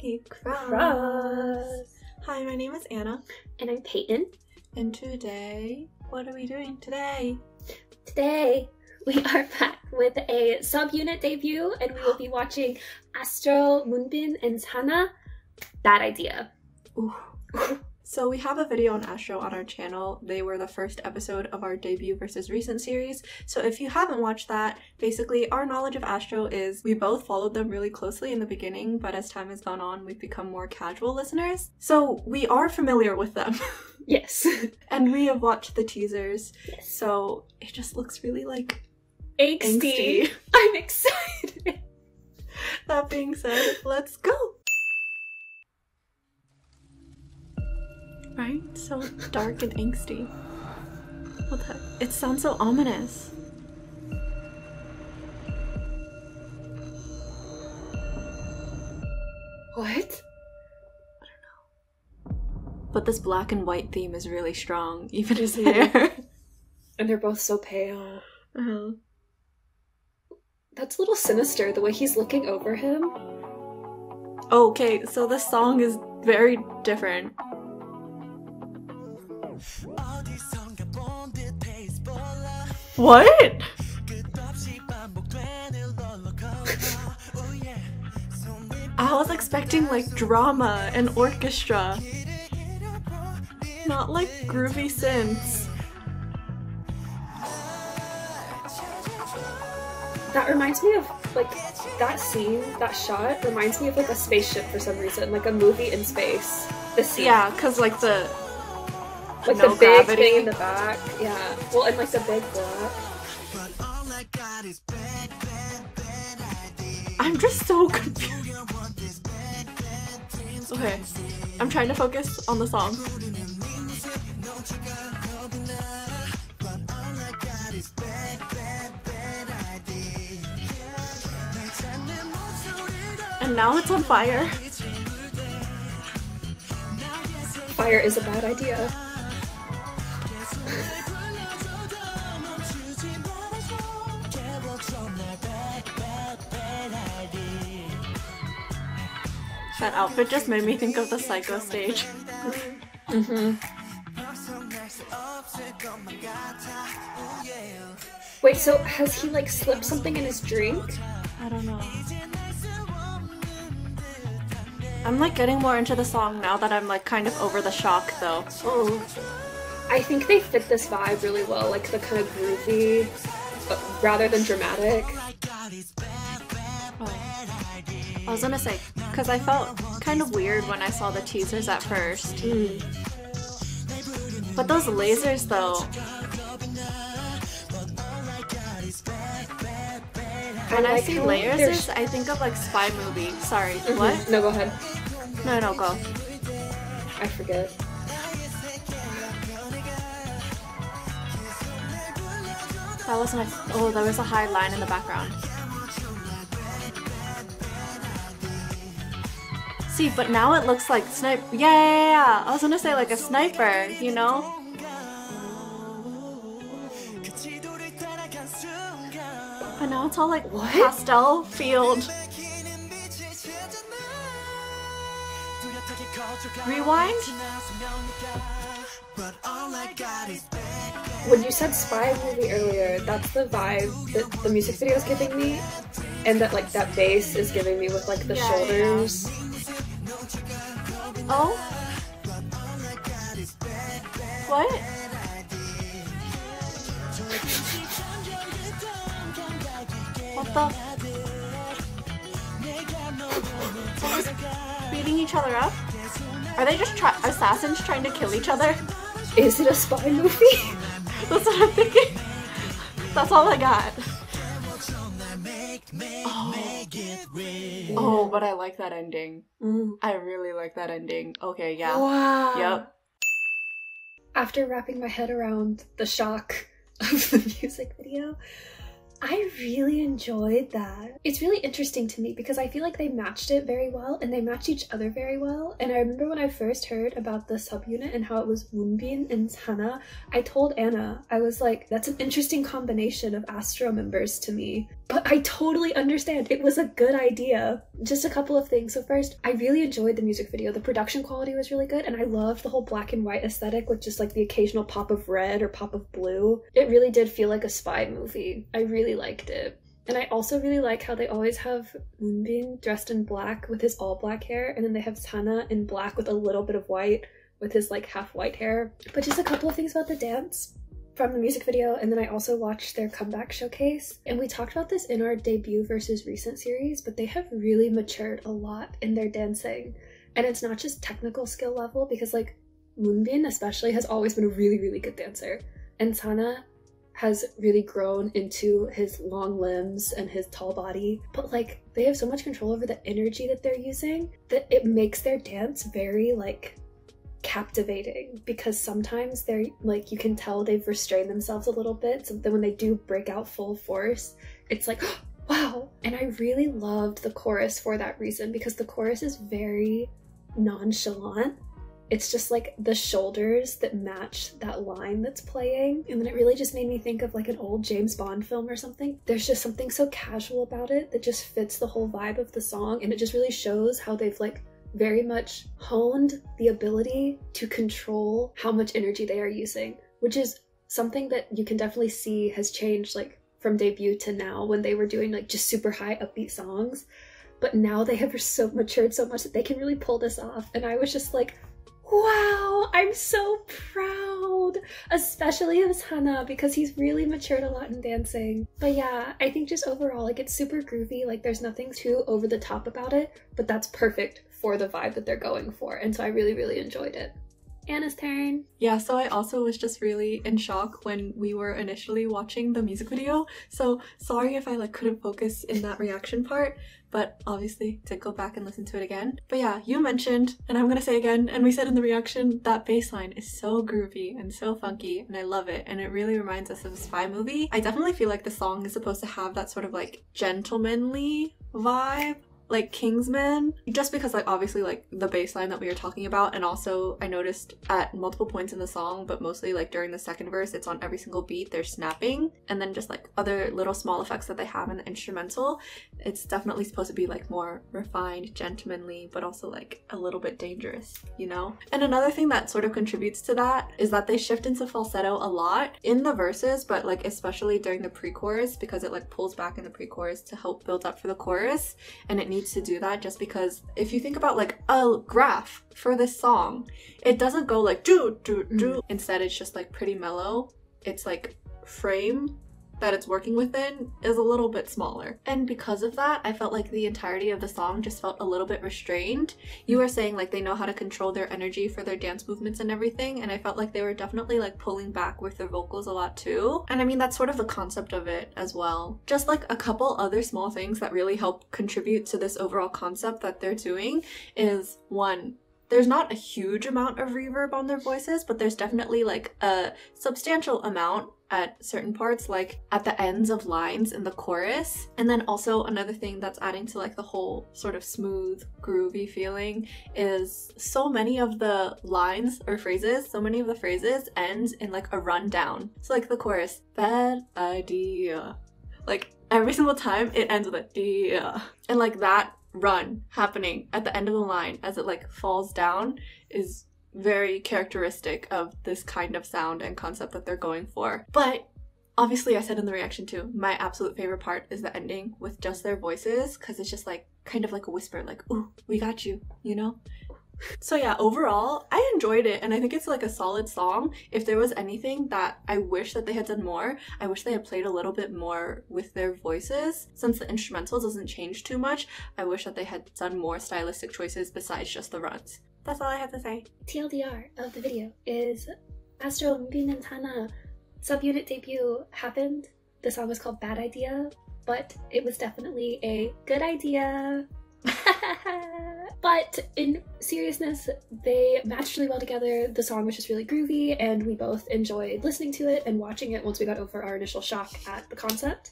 me cross. Hi, my name is Anna. And I'm Peyton. And today, what are we doing today? Today, we are back with a subunit debut, and we will be watching ASTRO, Moonbin and Sanha. Bad idea. Ooh. So we have a video on ASTRO on our channel. They were the first episode of our debut versus recent series. So if you haven't watched that, basically our knowledge of ASTRO is we both followed them really closely in the beginning, but as time has gone on, we've become more casual listeners. So we are familiar with them. Yes. And we have watched the teasers. Yes. So it just looks really like angsty. I'm excited. That being said, let's go. Right? So dark and angsty. What the heck? It sounds so ominous. What? I don't know. But this black and white theme is really strong, even his hair. And they're both so pale. Uh-huh. That's a little sinister, the way he's looking over him. Okay, so this song is very different. What? I was expecting like drama and orchestra, not like groovy synths. That reminds me of, like, that scene, that shot reminds me of like a spaceship for some reason, like a movie in space. The scene. Yeah, cause like the like no the big gravity thing in the back. Yeah. Well, and like the big black. I'm just so confused. Okay, I'm trying to focus on the song. And now it's on fire. Fire is a bad idea. That outfit just made me think of the Psycho stage. Wait, so has he like slipped something in his drink? I don't know. I'm like getting more into the song now that I'm like kind of over the shock though. Oh. I think they fit this vibe really well, like the kind of groovy, but rather than dramatic. Oh. I was gonna say, because I felt kind of weird when I saw the teasers at first. But those lasers though. When I see lasers, I think of like spy movie. Sorry, what? No, go ahead. No, go. I forget. That was nice. Oh, there was a high line in the background. See, but now it looks like snipe. Yeah. I was gonna say like a sniper, you know? But now it's all like what? Pastel field. Rewind? When you said spy movie earlier, that's the vibe that the music video is giving me, and that like that bass is giving me with like the shoulders. Yeah. Oh? What? What the? Someone's beating each other up? Are they just assassins trying to kill each other? Is it a spy movie? That's what I'm thinking. That's all I got. Oh, but I like that ending. I really like that ending. Okay, yeah. Wow. Yep. After wrapping my head around the shock of the music video, I really enjoyed that. It's really interesting to me because I feel like they matched it very well and they matched each other very well. And I remember when I first heard about the subunit and how it was Moonbin and Sanha, I told Anna, I was like, that's an interesting combination of ASTRO members to me. But I totally understand. It was a good idea. Just a couple of things. So first, I really enjoyed the music video. The production quality was really good, and I loved the whole black and white aesthetic with just like the occasional pop of red or pop of blue. It really did feel like a spy movie. I really liked it. And I also really like how they always have Moonbin dressed in black with his all black hair, and then they have Sanha in black with a little bit of white with his like half white hair. But just a couple of things about the dance from the music video, and then I also watched their comeback showcase. And we talked about this in our debut versus recent series, but they have really matured a lot in their dancing. And it's not just technical skill level, because like Moonbin especially has always been a really, really good dancer. And Sanha has really grown into his long limbs and his tall body. But like they have so much control over the energy that they're using that it makes their dance very like captivating, because sometimes they're like, you can tell they've restrained themselves a little bit, so that when they do break out full force, it's like, wow. And I really loved the chorus for that reason, because the chorus is very nonchalant. It's just like the shoulders that match that line that's playing, and then it really just made me think of like an old James Bond film or something. There's just something so casual about it that just fits the whole vibe of the song, and it just really shows how they've like very much honed the ability to control how much energy they are using, which is something that you can definitely see has changed like from debut to now, when they were doing like just super high upbeat songs. But now they have so matured so much that they can really pull this off, and I was just like, wow, I'm so proud, especially of Sanha, because he's really matured a lot in dancing. But yeah, I think just overall, like it's super groovy, like there's nothing too over the top about it, but that's perfect for the vibe that they're going for. And so I really, really enjoyed it. Anna's turn. Yeah, so I also was just really in shock when we were initially watching the music video. So sorry if I like couldn't focus in that reaction part, but obviously did go back and listen to it again. But yeah, you mentioned, and I'm gonna say again, and we said in the reaction, that bass line is so groovy and so funky, and I love it, and it really reminds us of a spy movie. I definitely feel like the song is supposed to have that sort of like gentlemanly vibe, like Kingsman, just because like obviously like the bass line that we were talking about, and also I noticed at multiple points in the song, but mostly like during the second verse, it's on every single beat, they're snapping, and then just like other little small effects that they have in the instrumental. It's definitely supposed to be like more refined, gentlemanly, but also like a little bit dangerous, you know? And another thing that sort of contributes to that is that they shift into falsetto a lot in the verses, but like especially during the pre-chorus, because it like pulls back in the pre-chorus to help build up for the chorus, and it needs to do that just because if you think about like a graph for this song, it doesn't go like do do do. Instead it's just like pretty mellow. It's like frame that it's working within is a little bit smaller, and because of that I felt like the entirety of the song just felt a little bit restrained. You were saying like they know how to control their energy for their dance movements and everything, and I felt like they were definitely like pulling back with their vocals a lot too. And I mean, that's sort of the concept of it as well. Just like a couple other small things that really help contribute to this overall concept that they're doing is, one, there's not a huge amount of reverb on their voices, but there's definitely like a substantial amount at certain parts, like at the ends of lines in the chorus. And then also another thing that's adding to like the whole sort of smooth, groovy feeling is so many of the lines or phrases, so many of the phrases ends in like a rundown. So like the chorus, bad idea. Like every single time it ends with a dia. And like that run happening at the end of the line as it like falls down is very characteristic of this kind of sound and concept that they're going for. But obviously, I said in the reaction too, my absolute favorite part is the ending with just their voices, because it's just like kind of like a whisper, like, ooh, we got you, you know? So yeah, overall, I enjoyed it, and I think it's like a solid song. If there was anything that I wish that they had done more, I wish they had played a little bit more with their voices. Since the instrumental doesn't change too much, I wish that they had done more stylistic choices besides just the runs. That's all I have to say. TLDR of the video is ASTRO Moonbin&Sanha subunit debut happened. The song was called Bad Idea, but it was definitely a good idea. But in seriousness, they matched really well together. The song was just really groovy, and we both enjoyed listening to it and watching it once we got over our initial shock at the concept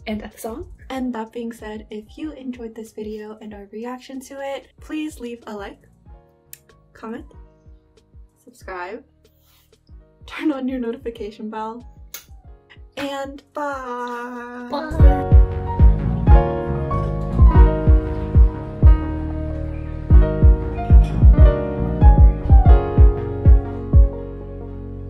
and at the song. And that being said, if you enjoyed this video and our reaction to it, please leave a like, comment, subscribe, turn on your notification bell, and bye! Bye!